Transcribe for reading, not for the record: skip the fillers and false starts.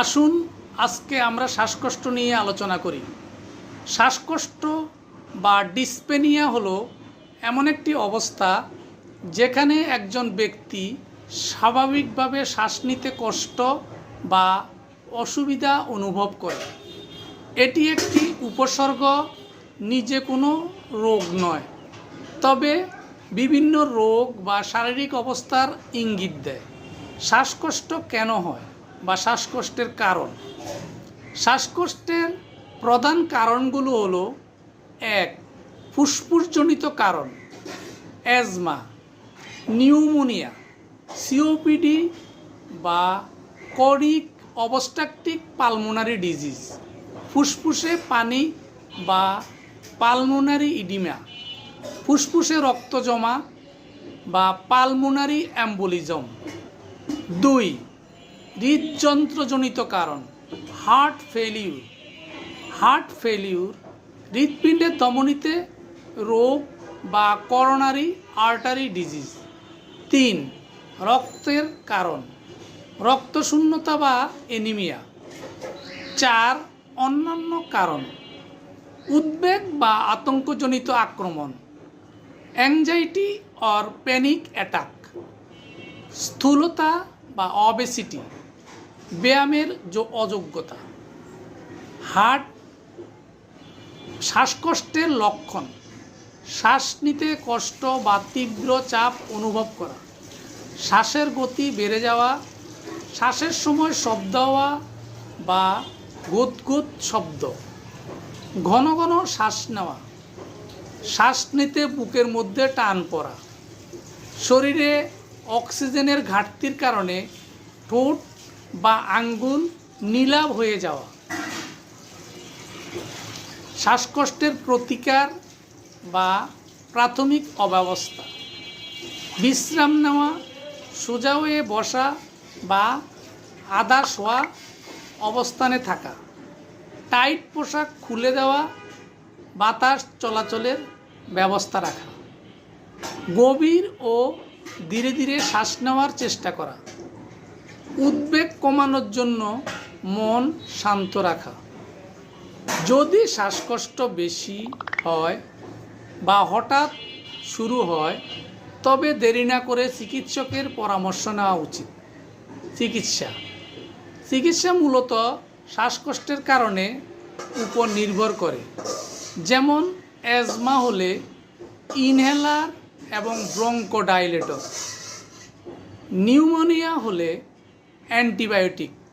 আসুন আজকে আমরা শ্বাসকষ্ট নিয়ে আলোচনা করি। শ্বাসকষ্ট বা ডিসপেনিয়া হলো এমন একটি অবস্থা যেখানে একজন ব্যক্তি স্বাভাবিকভাবে শ্বাস নিতে কষ্ট বা অসুবিধা অনুভব করে। এটি একটি উপসর্গ, নিজে কোনো রোগ নয়, তবে বিভিন্ন রোগ বা শারীরিক অবস্থার ইঙ্গিত দেয়। শ্বাসকষ্ট কেন হয় বা শ্বাসকষ্টের কারণ? শ্বাসকষ্টের প্রধান কারণগুলো হলো: 1. ফুসফুসজনিত কারণ, অ্যাজমা, নিউমোনিয়া, সিওপিডি বা ক্রনিক অবস্ট্রাকটিভ পালমোনারি ডিজিজ, ফুসফুসে পানি বা পালমোনারি ইডিমা, ফুসফুসে রক্ত জমা বা পালমোনারি অ্যাম্বোলিজম। 2. হৃদযন্ত্রজনিত কারণ, হার্ট ফেলিউর, হৃৎপিণ্ডের ধমনীতে রোগ বা করোনারি আর্টারি ডিজিজ। 3. রক্তের কারণ, রক্তশূন্যতা বা অ্যানিমিয়া। 4. অন্যান্য কারণ, উদ্বেগ বা আতঙ্কজনিত আক্রমণ, অ্যাংজাইটি অর প্যানিক অ্যাটাক। স্থূলতা বা অবেসিটি, ব্যায়ামের অযোগ্যতা। শ্বাসকষ্টের লক্ষণ: শ্বাস নিতে কষ্ট বা তীব্র চাপ অনুভব করা, শ্বাসের গতি বেড়ে যাওয়া, শ্বাসের সময় শব্দ হওয়া বা গুদগুদ শব্দ, ঘন ঘন শ্বাস নেওয়া, শ্বাস নিতে বুকের মধ্যে টান পড়া, শরীরে অক্সিজেনের ঘাটতির কারণে ঠোঁট বা আঙ্গুল নীলাভ হয়ে যাওয়া। শ্বাসকষ্টের প্রতিকার বা প্রাথমিক অব্যবস্থা: বিশ্রাম নেওয়া, সোজা হয়ে বসা বা আধা শোয়া অবস্থানে থাকা, টাইট পোশাক খুলে দেওয়া, বাতাস চলাচলের ব্যবস্থা রাখা, গভীর ও ধীরে ধীরে শ্বাস নেওয়ার চেষ্টা করা, উদ্বেগ কমানোর জন্য মন শান্ত রাখা। যদি শ্বাসকষ্ট বেশি হয় বা হঠাৎ শুরু হয়, তবে দেরি না করে চিকিৎসকের পরামর্শ নেওয়া উচিত। চিকিৎসা মূলত শ্বাসকষ্টের কারণে উপর নির্ভর করে, যেমন অ্যাজমা হলে ইনহেলার এবং ব্রঙ্কোডাইলেটর, নিউমোনিয়া হলে অ্যান্টিবায়োটিক,